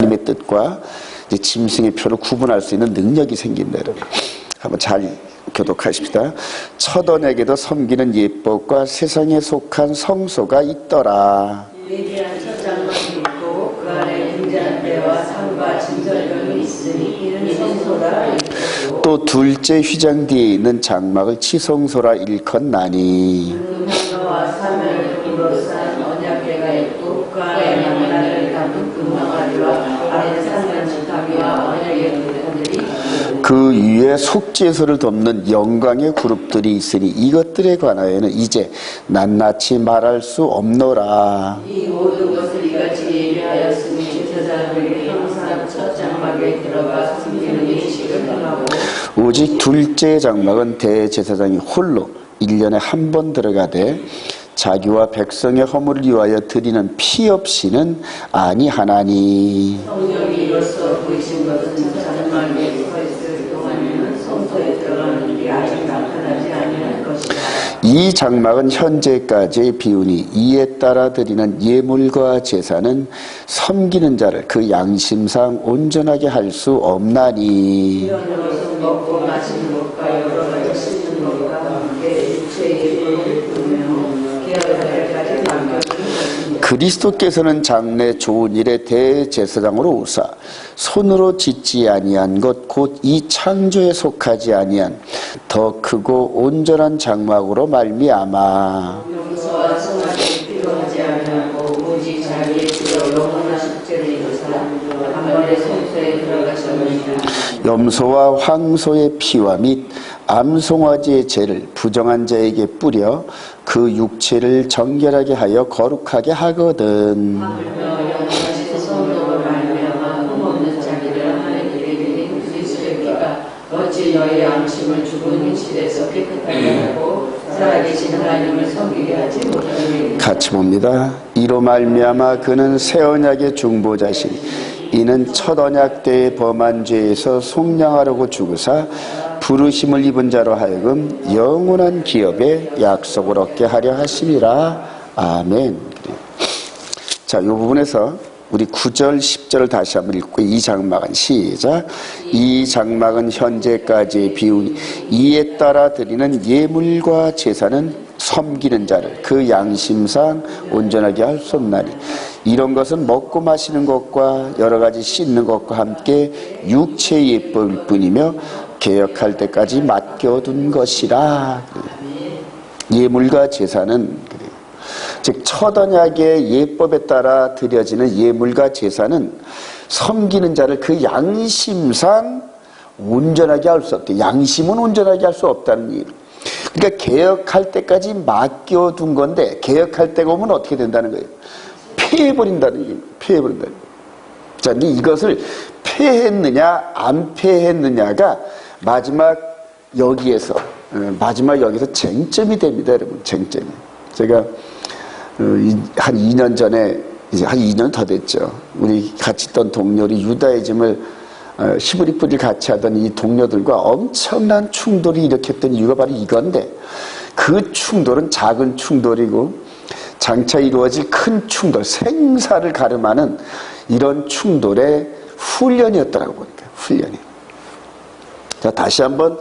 하나님의 뜻과 이제 짐승의 표를 구분할 수 있는 능력이 생긴다. 여러분. 한번 잘 교독하십시다. 첫 언약에도 섬기는 예법과 세상에 속한 성소가 있더라. 위대한 첫 장막이 있고 그 안에 등잔 때와 상과 진설병이 있으니 이는 성소라 일컫고 또 둘째 휘장 뒤에 있는 장막을 지성소라 일컫나니 금화와 사면을 둘러싼 언약궤가 있고 그 안에 만나를 담은 금화가리와 아래 상면 지팡이와 언약의 돌들이 있고 그 위에 속죄소를 덮는 영광의 그룹들이 있으니 이것들에 관하여는 이제 낱낱이 말할 수 없노라. 이 모든 것을 이같이 예비하였으니 제사장들이 항상 첫 장막에 들어가 섬기는 예식을 행하고 오직 둘째 장막은 대제사장이 홀로 1년에 한 번 들어가되 자기와 백성의 허물을 위하여 드리는 피 없이는 아니하나니. 성령이 이로써 보이신 것은 장막에 서 있을 동안에는 성소에 들어가는 일이 아직 나타나지 아니할 것이다. 이 장막은 현재까지의 비우니 이에 따라 드리는 예물과 제사는 섬기는 자를 그 양심상 온전하게 할 수 없나니. 이런 것은 먹고 마시는 것과 여러 가지 씻는 것과 함께 육체의 예물을 부르며 계열사까지 남겨두는 것입니다. 그리스도께서는 장래 좋은 일에 대제사장으로 오사 손으로 짓지 아니한 것 곧 이 창조에 속하지 아니한 더 크고 온전한 장막으로 말미암아 용서와 성화를 필요하지 아니하고 오직 자기의 피로 영원한 숙제를 이루사 단번에 성소에 들어가셨느니라. 염소와 황소의 피와 및 암송아지의 죄를 부정한 자에게 뿌려 그 육체를 정결하게 하여 거룩하게 하거든. 하물며 영원하신 성령을 말미암아 흠없는 자기를 하나님께 드린 그리스도의 피가 어찌 너희 양심을 죽은 현실에서 깨끗하게 하고 살아계신 하나님을 섬기게 하지 못하느냐. 같이 봅니다. 이로 말미암아 그는 새 언약의 중보자시니 이는 첫 언약 때의 범한 죄에서 속량하려고 죽으사 부르심을 입은 자로 하여금 영원한 기업의 약속을 얻게 하려 하심이라. 아멘. 자, 이 부분에서 우리 9절, 10절을 다시 한번 읽고 이 장막은 시작. 이 장막은 현재까지의 비우니 이에 따라 드리는 예물과 제사는 섬기는 자를 그 양심상 온전하게 할 수 없나니 이런 것은 먹고 마시는 것과 여러 가지 씻는 것과 함께 육체의 예법일 뿐이며 개혁할 때까지 맡겨둔 것이라. 예물과 제사는 즉 첫 언약의 예법에 따라 드려지는 예물과 제사는 섬기는 자를 그 양심상 온전하게 할 수 없다. 양심은 온전하게 할 수 없다는 얘기예요. 그러니까 개혁할 때까지 맡겨둔 건데 개혁할 때가 오면 어떻게 된다는 거예요? 폐해버린다는 얘기예요. 폐해버린다는 거예요. 자, 근데 이것을 폐했느냐 안 폐했느냐가 마지막 여기에서 쟁점이 됩니다. 여러분, 쟁점이. 제가 한 2년 전에, 이제 한 2년 더 됐죠. 우리 같이 있던 동료들이 유다이즘을 히브리 뿌리를 같이 하던 이 동료들과 엄청난 충돌이 일으켰던 이유가 바로 이건데, 그 충돌은 작은 충돌이고 장차 이루어질 큰 충돌, 생사를 가름하는 이런 충돌의 훈련이었더라고 보니까. 훈련이. 자, 다시 한번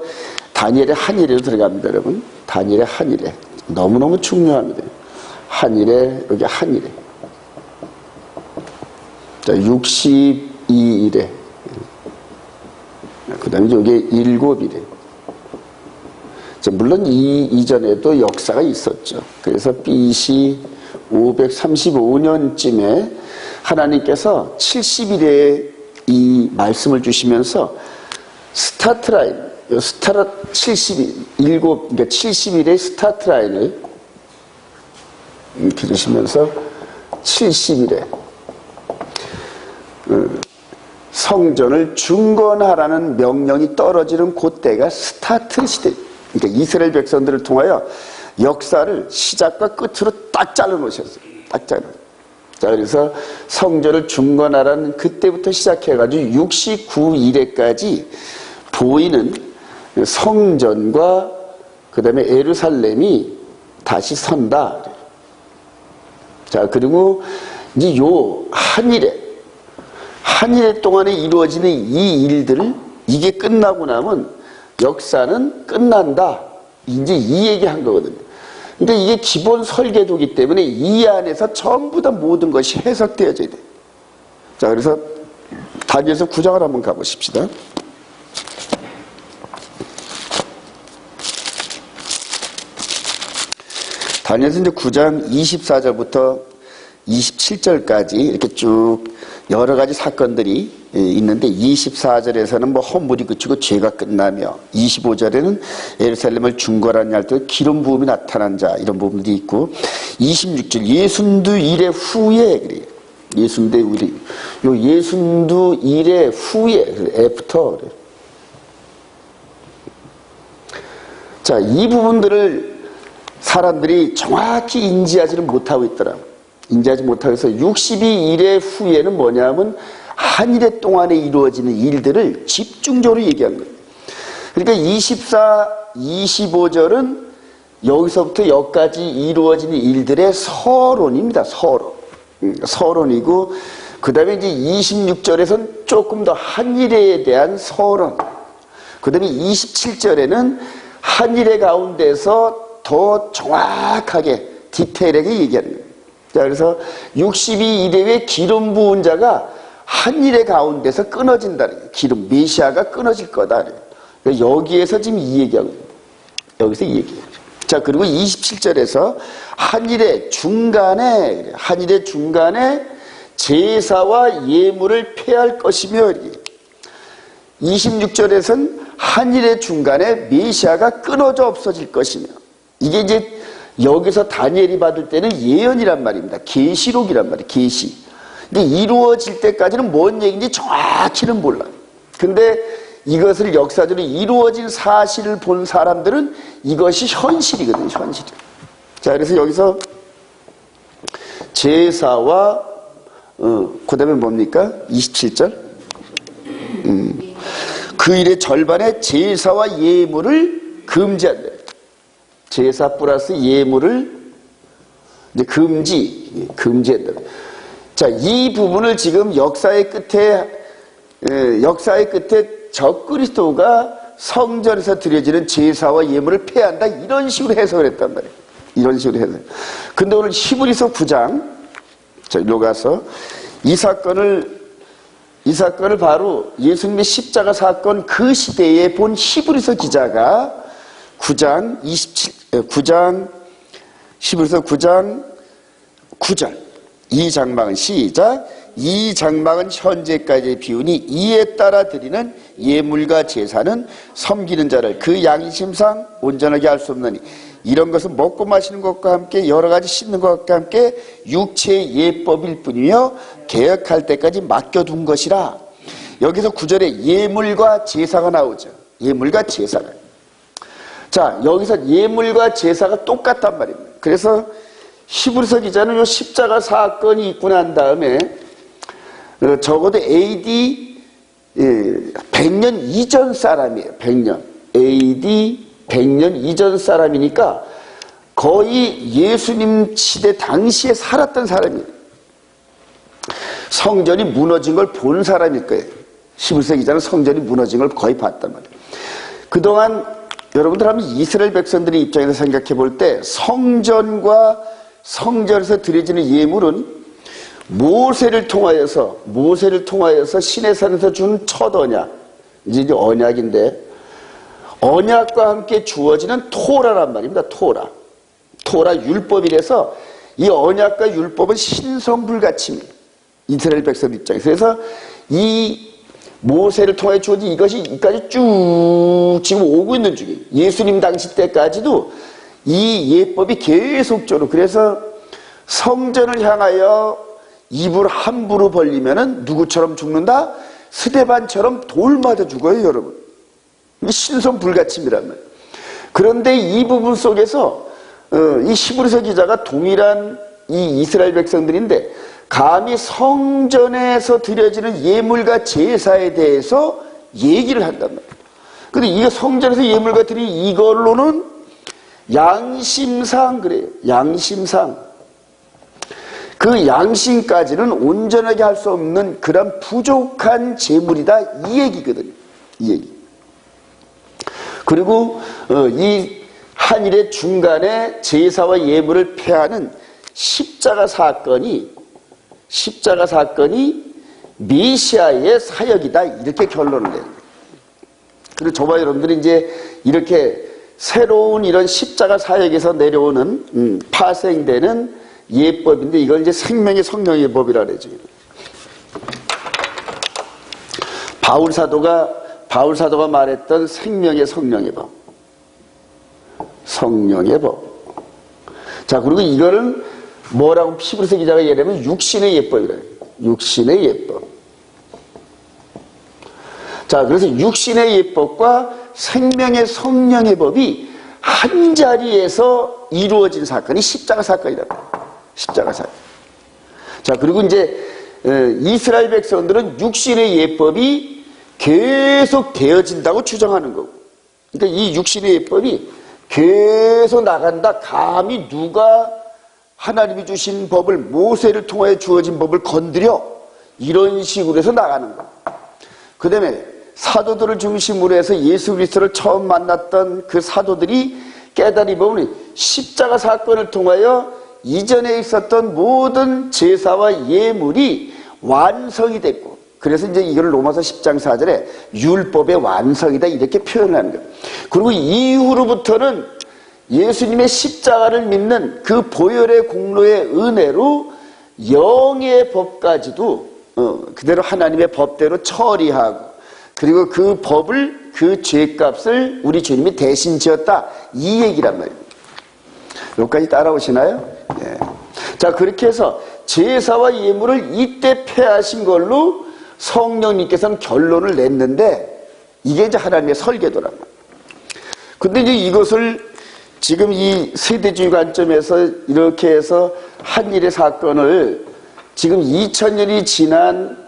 다니엘의 한일에로 들어갑니다. 여러분, 다니엘의 한일에 너무너무 중요합니다. 한일에, 여기 한일에. 자, 62일에. 그 다음에 여기 7일에. 자, 물론 이전에도 역사가 있었죠. 그래서 BC 535년쯤에 하나님께서 70일에 이 말씀을 주시면서 스타트라인, 70일, 그러니까 70일의 스타트라인을 이렇게 주시면서 70일에 성전을 중건하라는 명령이 떨어지는 그때가 스타트 시대. 그러니까 이스라엘 백성들을 통하여 역사를 시작과 끝으로 딱 잘라놓으셨어요. 딱 잘라. 자, 그래서 성전을 중건하라는 그때부터 시작해가지고 69일에까지 보이는 성전과 그 다음에 예루살렘이 다시 선다. 한 일 동안에 이루어지는 이 일들, 이게 끝나고 나면 역사는 끝난다. 이제 이 얘기 한 거거든요. 근데 이게 기본 설계도이기 때문에 이 안에서 전부 다 모든 것이 해석되어져야 돼요. 자, 그래서 다니엘서 9장을 한번 가보십시다. 다니엘서 이제 9장 24절부터 27절까지 이렇게 쭉 여러 가지 사건들이 있는데 24절에서는 뭐 허물이 그치고 죄가 끝나며 25절에는 예루살렘을 중거란 날 때 기름 부음이 나타난 자 이런 부분들이 있고 26절 예순두 일의 후에 그래요. 예순두 일의 요 예순두 일의 후에 애프터 그래요. 자, 이 부분들을 사람들이 정확히 인지하지는 못하고 있더라고요. 인지하지 못하고 해서 62일의 후에는 뭐냐면 한 일의 동안에 이루어지는 일들을 집중적으로 얘기한 거예요. 그러니까 24, 25절은 여기서부터 여기까지 이루어지는 일들의 서론입니다. 서론. 서론이고 그 다음에 이제 26절에서는 조금 더 한 일에 대한 서론. 그 다음에 27절에는 한 일의 가운데서 더 정확하게 디테일하게 얘기하는 거예요. 자, 그래서 62일의 기름 부은 자가 한 일의 가운데서 끊어진다는 거예요. 기름, 메시아가 끊어질 거다. 그러니까 여기에서 지금 이 얘기하고 있는 거예요. 여기서 이 얘기해요. 자, 그리고 27절에서 한 일의 중간에 제사와 예물을 폐할 것이며 26절에서는 한 일의 중간에 메시아가 끊어져 없어질 것이며 이게 이제 여기서 다니엘이 받을 때는 예언이란 말입니다. 계시록이란 말이에요. 계시. 근데 이루어질 때까지는 뭔 얘기인지 정확히는 몰라요. 근데 이것을 역사적으로 이루어진 사실을 본 사람들은 이것이 현실이거든요. 현실. 자, 그래서 여기서 제사와 그 다음에 뭡니까? 27절. 그 일의 절반에 제사와 예물을 금지한다. 제사 플러스 예물을 이제 금지한다. 자, 이 부분을 지금 역사의 끝에 적그리스도가 성전에서 드려지는 제사와 예물을 폐한다. 이런 식으로 해석을 했단 말이에요. 이런 식으로 해석. 근데 오늘 히브리서 9장, 자, 일로 가서 이 사건을 바로 예수님의 십자가 사건 그 시대에 본 히브리서 기자가 9장 9장 히브리서 9장 9절 이 장막은 시작 이 장막은 현재까지의 비운이 이에 따라 드리는 예물과 제사는 섬기는 자를 그 양심상 온전하게 할 수 없느니 이런 것은 먹고 마시는 것과 함께 여러 가지 씻는 것과 함께 육체의 예법일 뿐이며 개혁할 때까지 맡겨둔 것이라. 여기서 9절에 예물과 제사가 나오죠. 예물과 제사가. 자, 여기서 예물과 제사가 똑같단 말입니다. 그래서 히브리서 기자는 이 십자가 사건이 있고 난 다음에 적어도 AD 100년 이전 사람이에요. 100년. AD 100년 이전 사람이니까 거의 예수님 시대 당시에 살았던 사람이에요. 성전이 무너진 걸 본 사람일 거예요. 히브리서 기자는 성전이 무너진 걸 거의 봤단 말이에요. 그동안 여러분들 하면 이스라엘 백성들의 입장에서 생각해 볼 때 성전과 성전에서 드려지는 예물은 모세를 통하여서 신의 산에서 준 첫 언약, 이제 언약인데 언약과 함께 주어지는 토라란 말입니다. 토라 율법이라서 이 언약과 율법은 신성불가침입니다. 이스라엘 백성 입장에서. 그래서 이 모세를 통해 주어진 이것이 이까지 쭉 지금 오고 있는 중이에요. 예수님 당시 때까지도 이 예법이 계속적으로. 그래서 성전을 향하여 입을 함부로 벌리면은 누구처럼 죽는다? 스데반처럼 돌 맞아 죽어요, 여러분. 이게 신성불가침이란 말이에요. 그런데 이 부분 속에서 이 히브리서 기자가 동일한 이 이스라엘 백성들인데 감히 성전에서 드려지는 예물과 제사에 대해서 얘기를 한단 말이에요. 근데 이게 성전에서 예물과 드리는 이걸로는 양심상 그래요. 양심상. 그 양심까지는 온전하게 할 수 없는 그런 부족한 재물이다, 이 얘기거든요. 이 얘기. 그리고 이 한일의 중간에 제사와 예물을 폐하는 십자가 사건이 메시아의 사역이다, 이렇게 결론을 내요. 그리고 저와 여러분들이 이제 이렇게 새로운 이런 십자가 사역에서 내려오는 파생되는 예법인데, 이걸 이제 생명의 성령의 법이라 그러죠. 바울 사도가 말했던 생명의 성령의 법. 성령의 법. 자, 그리고 이거는 뭐라고 피브르서 기자가 얘기하면 육신의 예법이래요. 육신의 예법. 자, 그래서 육신의 예법과 생명의 성령의 법이 한 자리에서 이루어진 사건이 십자가 사건이라고. 십자가 사건. 자, 그리고 이제 이스라엘 백성들은 육신의 예법이 계속 되어진다고 주장하는 거고. 그러니까 이 육신의 예법이 계속 나간다. 감히 누가 하나님이 주신 법을, 모세를 통하여 주어진 법을 건드려, 이런 식으로 해서 나가는 거예요. 그 다음에 사도들을 중심으로 해서 예수 그리스도를 처음 만났던 그 사도들이 깨달이 보면 십자가 사건을 통하여 이전에 있었던 모든 제사와 예물이 완성이 됐고, 그래서 이제 이걸 로마서 10장 4절에 율법의 완성이다, 이렇게 표현하는 거예요. 그리고 이후로부터는 예수님의 십자가를 믿는 그 보혈의 공로의 은혜로 영의 법까지도 그대로 하나님의 법대로 처리하고, 그리고 그 법을, 그 죄값을 우리 주님이 대신 지었다, 이 얘기란 말입니다. 여기까지 따라오시나요? 네. 자, 그렇게 해서 제사와 예물을 이때 폐하신 걸로 성령님께서는 결론을 냈는데, 이게 이제 하나님의 설계도란 말이에요. 근데 이제 이것을 지금 이 세대주의 관점에서 이렇게 해서 한일의 사건을 지금 2000년이 지난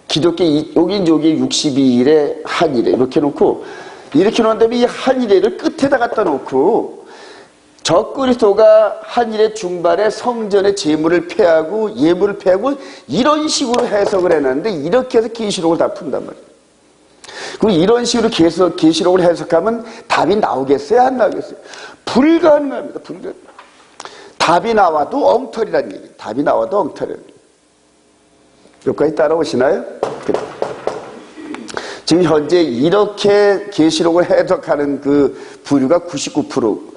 기독교, 여기 62일에 한일에 이렇게 놓고, 이렇게 놓은 다음에 이 한일회를 끝에다 갖다 놓고, 적그리스도가 한일의 중반에 성전의 제물을 폐하고 예물을 폐하고 이런 식으로 해석을 해놨는데, 이렇게 해서 계시록을 다 푼단 말이에요. 그리고 이런 식으로 계시록을 해석하면 답이 나오겠어요, 안 나오겠어요? 불가능합니다. 불가능. 답이 나와도 엉터리란 얘기. 답이 나와도 엉터리란 얘기. 여기까지 따라오시나요? 지금 현재 이렇게 계시록을 해석하는 그 부류가 99%.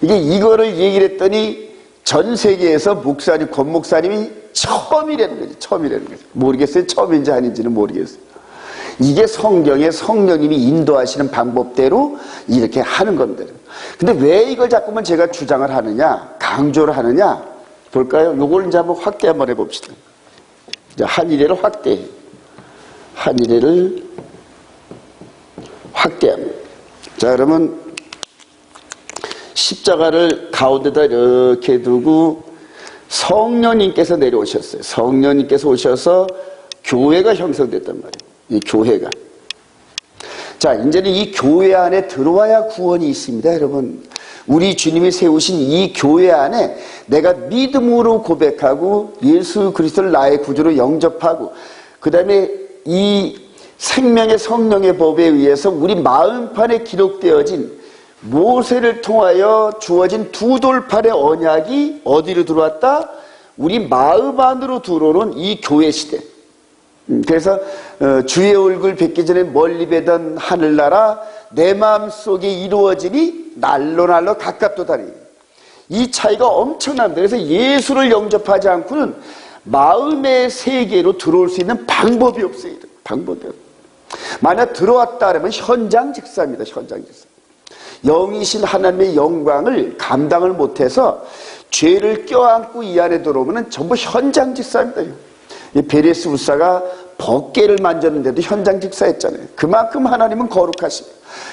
이거를 얘기를 했더니 전 세계에서 목사님, 권 목사님이 처음이라는 거죠. 처음이라는 거죠. 모르겠어요. 처음인지 아닌지는 모르겠어요. 이게 성경에 성령님이 인도하시는 방법대로 이렇게 하는 겁니다. 근데 왜 이걸 자꾸만 제가 주장을 하느냐, 강조를 하느냐, 볼까요? 요걸 이제 한번 확대 한번 해봅시다. 이제 한일회를 확대해요. 한일회를 확대합니다. 자, 그러면 십자가를 가운데다 이렇게 두고 성령님께서 내려오셨어요. 성령님께서 오셔서 교회가 형성됐단 말이에요. 이 교회가. 자, 이제는 이 교회 안에 들어와야 구원이 있습니다, 여러분. 우리 주님이 세우신 이 교회 안에 내가 믿음으로 고백하고 예수 그리스도를 나의 구주로 영접하고, 그 다음에 이 생명의 성령의 법에 의해서 우리 마음판에 기록되어진 모세를 통하여 주어진 두 돌판의 언약이 어디로 들어왔다? 우리 마음 안으로 들어오는 이 교회 시대. 그래서 주의 얼굴 뵙기 전에 멀리 뵈던 하늘나라 내 마음속에 이루어지니 날로 날로 가깝도다니. 이 차이가 엄청납니다. 그래서 예수를 영접하지 않고는 마음의 세계로 들어올 수 있는 방법이 없어요. 방법이 없어요. 만약 들어왔다 그러면 현장직사입니다. 현장직사. 영이신 하나님의 영광을 감당을 못해서 죄를 껴안고 이 안에 들어오면 전부 현장직사입니다. 베레스 울사가 벗개를 만졌는데도 현장직사했잖아요. 그만큼 하나님은 거룩하시고,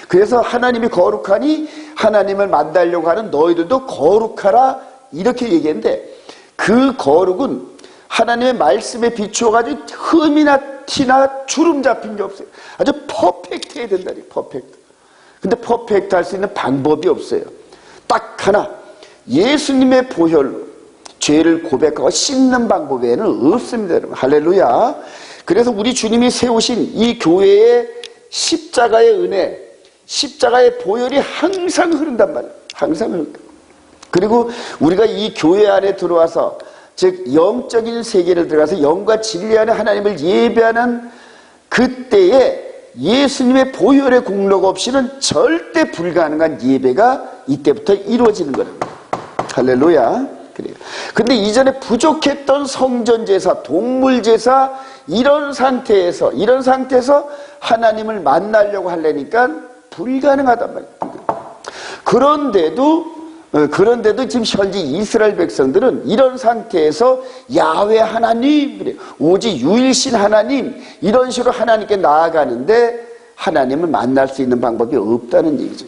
그래서 하나님이 거룩하니 하나님을 만나려고 하는 너희들도 거룩하라, 이렇게 얘기했는데, 그 거룩은 하나님의 말씀에 비추어가지고 흠이나 티나 주름 잡힌 게 없어요. 아주 퍼펙트해야 된다니, 퍼펙트. 근데 퍼펙트 할 수 있는 방법이 없어요. 딱 하나, 예수님의 보혈로 죄를 고백하고 씻는 방법에는 없습니다, 여러분. 할렐루야. 그래서 우리 주님이 세우신 이 교회의 십자가의 은혜, 십자가의 보혈이 항상 흐른단 말이에요. 항상 흐른다. 그리고 우리가 이 교회 안에 들어와서, 즉 영적인 세계를 들어가서 영과 진리 안에 하나님을 예배하는 그때에 예수님의 보혈의 공로가 없이는 절대 불가능한 예배가 이때부터 이루어지는 거랍니다. 할렐루야. 그래요. 근데 이전에 부족했던 성전제사, 동물제사, 이런 상태에서 하나님을 만나려고 하려니까 불가능하단 말이에요. 그런데도 지금 현재 이스라엘 백성들은 이런 상태에서 야훼 하나님, 오직 유일신 하나님, 이런 식으로 하나님께 나아가는데 하나님을 만날 수 있는 방법이 없다는 얘기죠.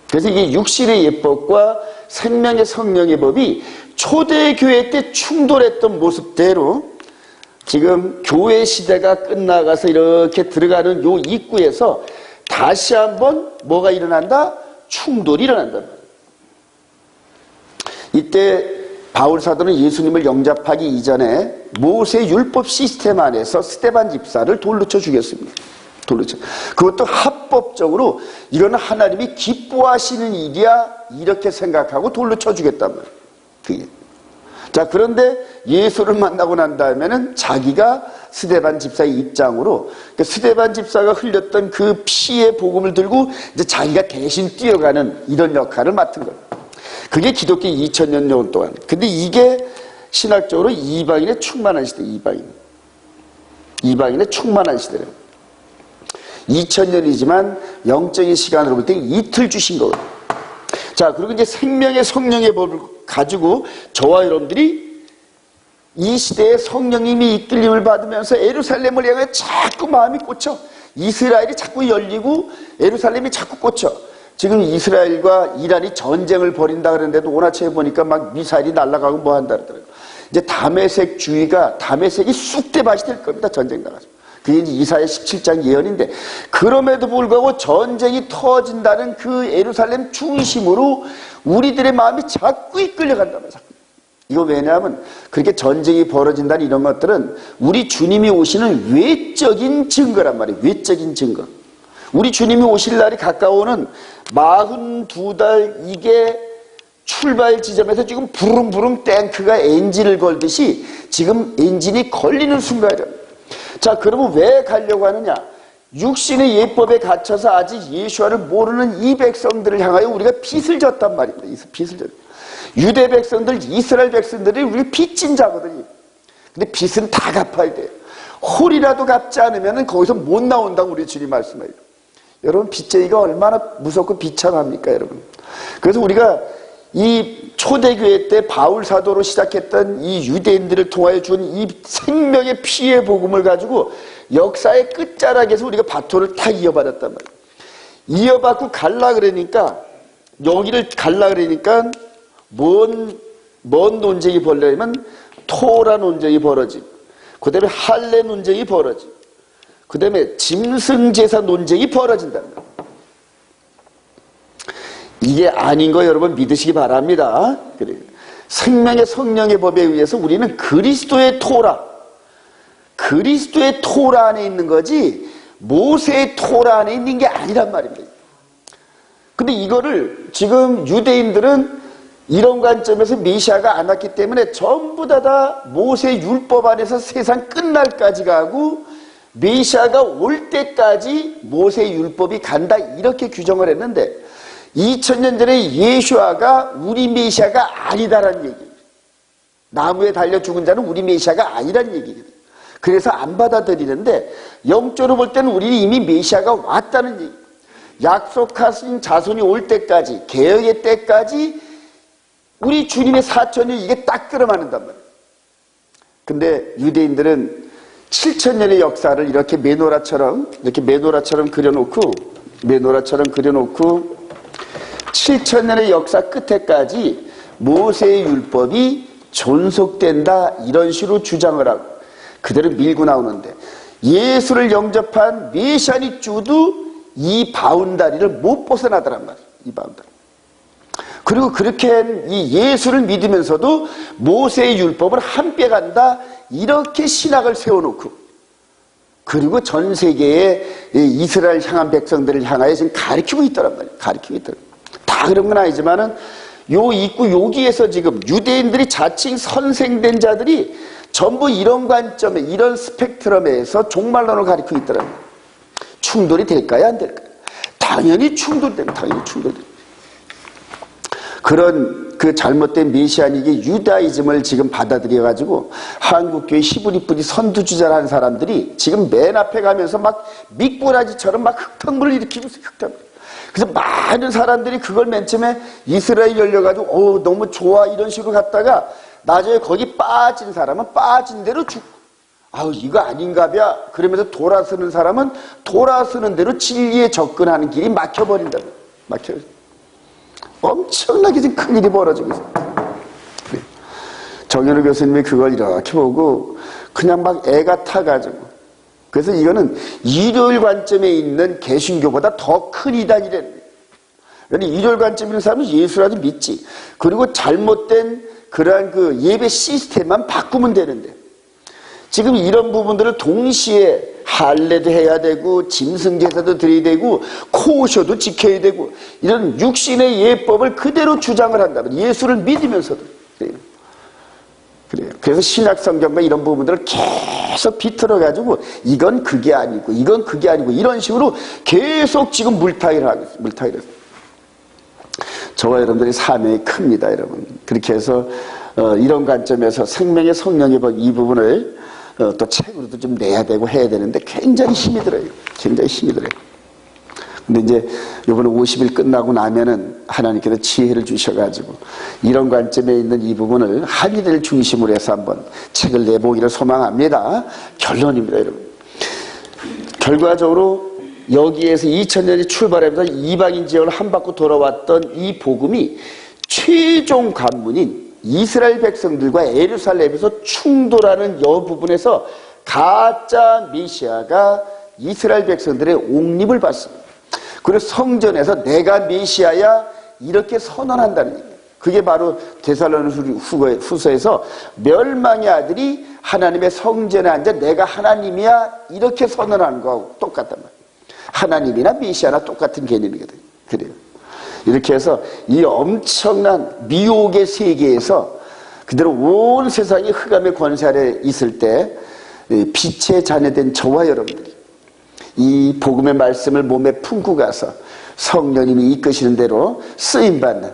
그래서 이게 육신의 예법과 생명의 성령의 법이 초대교회 때 충돌했던 모습대로 지금 교회 시대가 끝나가서 이렇게 들어가는 요 입구에서 다시 한번 뭐가 일어난다? 충돌이 일어난다. 이때 바울 사도는 예수님을 영접하기 이전에 모세 율법 시스템 안에서 스데반 집사를 돌로 쳐 죽였습니다. 돌로 쳐. 그것도 합법적으로 이거는 하나님이 기뻐하시는 일이야 이렇게 생각하고 돌로 쳐 죽였단 말이에요. 그게. 자, 그런데 예수를 만나고 난 다음에는 자기가 스데반 집사의 입장으로 스데반 집사가 흘렸던 그 피의 복음을 들고 이제 자기가 대신 뛰어가는 이런 역할을 맡은 거예요. 그게 기독교 2000년 동안. 근데 이게 신학적으로 이방인의 충만한 시대, 이방인의 충만한 시대래요. 2000년이지만 영적인 시간으로 볼 때 이틀 주신 거거든요. 자, 그리고 이제 생명의 성령의 법을 가지고 저와 여러분들이 이 시대에 성령님이 이끌림을 받으면서 예루살렘을 향해 자꾸 마음이 꽂혀. 이스라엘이 자꾸 열리고 예루살렘이 자꾸 꽂혀. 지금 이스라엘과 이란이 전쟁을 벌인다 그러는데도 오나체에 보니까 막 미사일이 날아가고 뭐 한다 그러더라고요. 이제 다메섹이 쑥대밭이 될 겁니다. 전쟁 나가서. 그게 이제 이사야 17장 예언인데, 그럼에도 불구하고 전쟁이 터진다는 그 예루살렘 중심으로 우리들의 마음이 자꾸 이끌려간단 말이에요. 이거 왜냐하면 그렇게 전쟁이 벌어진다는 이런 것들은 우리 주님이 오시는 외적인 증거란 말이에요. 외적인 증거. 우리 주님이 오실 날이 가까워오는 42달 이게 출발 지점에서 지금 부릉부릉 탱크가 엔진을 걸듯이 지금 엔진이 걸리는 순간이랍니다. 자, 그러면 왜 가려고 하느냐? 육신의 예법에 갇혀서 아직 예수와를 모르는 이 백성들을 향하여 우리가 빚을 졌단 말입니다. 빚을 졌. 유대 백성들, 이스라엘 백성들이 우리 빚진 자거든요. 근데 빚은 다 갚아야 돼요. 홀이라도 갚지 않으면 거기서 못 나온다고 우리 주님 말씀해요. 여러분, 빚쟁이가 얼마나 무섭고 비참합니까, 여러분? 그래서 우리가 이 초대교회 때 바울 사도로 시작했던 이 유대인들을 통하여 준 이 생명의 피의 복음을 가지고 역사의 끝자락에서 우리가 바톤을 다 이어받았단 말이에요. 이어받고 여기를 갈라 그러니까 뭔 논쟁이 벌어지면 토라 논쟁이 벌어지고, 그 다음에 할례 논쟁이 벌어지고, 그 다음에 짐승제사 논쟁이 벌어진다는 거예요. 이게 아닌 거 여러분 믿으시기 바랍니다. 그래요. 생명의 성령의 법에 의해서 우리는 그리스도의 토라 안에 있는 거지 모세의 토라 안에 있는 게 아니란 말입니다. 근데 이거를 지금 유대인들은 이런 관점에서 메시아가 안 왔기 때문에 전부 다 모세 율법 안에서 세상 끝날까지 가고 메시아가 올 때까지 모세 율법이 간다 이렇게 규정을 했는데 2000년 전에 예수아가 우리 메시아가 아니다라는 얘기예요. 나무에 달려 죽은 자는 우리 메시아가 아니라는 얘기거든요. 그래서 안 받아들이는데 영적으로 볼 때는 우리는 이미 메시아가 왔다는 얘기예요. 약속하신 자손이 올 때까지, 개혁의 때까지 우리 주님의 4000년 이게 딱 들어맞는단 말이에요. 근데 유대인들은 7000년의 역사를 이렇게 메노라처럼 그려놓고 7000년의 역사 끝에까지 모세의 율법이 존속된다 이런 식으로 주장을 하고 그대로 밀고 나오는데 예수를 영접한 메시아닉 주도 이 바운다리를 못 벗어나더란 말이에요. 이 바운다리. 그리고 그렇게 이 예수를 믿으면서도 모세의 율법을 한 빼 간다, 이렇게 신학을 세워놓고, 그리고 전 세계의 이스라엘 향한 백성들을 향하여 지금 가르치고 있더란 말이에요. 가르치고 있더란 말이에요. 다 그런 건 아니지만은 요 입구 여기에서 지금 유대인들이 자칭 선생된 자들이 전부 이런 관점에, 이런 스펙트럼에서 종말론을 가르치고 있더란 말이에요. 충돌이 될까요, 안 될까요? 당연히 충돌됩니다. 당연히 충돌됩니다. 그런 그 잘못된 메시아닉의 유다이즘을 지금 받아들여가지고 한국교회 히브리 선두주자라는 사람들이 지금 맨 앞에 가면서 막 미꾸라지처럼 막 흙탕물을 일으키고 있어요. 흙탕물. 그래서 많은 사람들이 그걸 맨 처음에 이스라엘 열려가지고 너무 좋아 이런 식으로 갔다가 나중에 거기 빠진 사람은 빠진 대로 죽고, 이거 아닌가벼 그러면서 돌아서는 사람은 돌아서는 대로 진리에 접근하는 길이 막혀버린다. 막혀요. 엄청나게 지금 큰 일이 벌어지고 있어요. 정현우 교수님이 그걸 이렇게 보고 그냥 막 애가 타가지고, 그래서 이거는 일요일 관점에 있는 개신교보다 더 큰 이단이라는 거예요. 그러니까 일요일 관점에 있는 사람은 예수라도 믿지. 그리고 잘못된 그러한 그 예배 시스템만 바꾸면 되는데, 지금 이런 부분들을 동시에 할례도 해야 되고 짐승제사도 드려야 되고 코셔도 지켜야 되고 이런 육신의 예법을 그대로 주장을 한다면 예수를 믿으면서도 그래요. 그래서 신약성경과 이런 부분들을 계속 비틀어가지고 이건 그게 아니고 이건 그게 아니고 이런 식으로 계속 지금 물타기를 하고 있어요. 물타기를. 저와 여러분들이 사명이 큽니다, 여러분. 그렇게 해서 이런 관점에서 생명의 성령의 법 이 부분을 또 책으로도 좀 내야 되고 해야 되는데 굉장히 힘이 들어요. 굉장히 힘이 들어요. 근데 이제 이번에 50일 끝나고 나면은 하나님께서 지혜를 주셔가지고 이런 관점에 있는 이 부분을 한일을 중심으로 해서 한번 책을 내보기를 소망합니다. 결론입니다, 여러분. 결과적으로 여기에서 2000년이 출발하면서 이방인 지역을 한 바퀴 돌아왔던 이 복음이 최종 관문인 이스라엘 백성들과 예루살렘에서 충돌하는 이 부분에서 가짜 메시아가 이스라엘 백성들의 옹립을 받습니다. 그리고 성전에서 내가 메시아야 이렇게 선언한다는 얘기예요. 그게 바로 데살로니가후서에서 멸망의 아들이 하나님의 성전에 앉아 내가 하나님이야 이렇게 선언하는 거하고 똑같단 말이에요. 하나님이나 메시아나 똑같은 개념이거든요. 그래요. 이렇게 해서 이 엄청난 미혹의 세계에서 그대로 온 세상이 흑암의 권세 아래 있을 때 빛의 자녀된 저와 여러분들이 이 복음의 말씀을 몸에 품고 가서 성령님이 이끄시는 대로 쓰임받는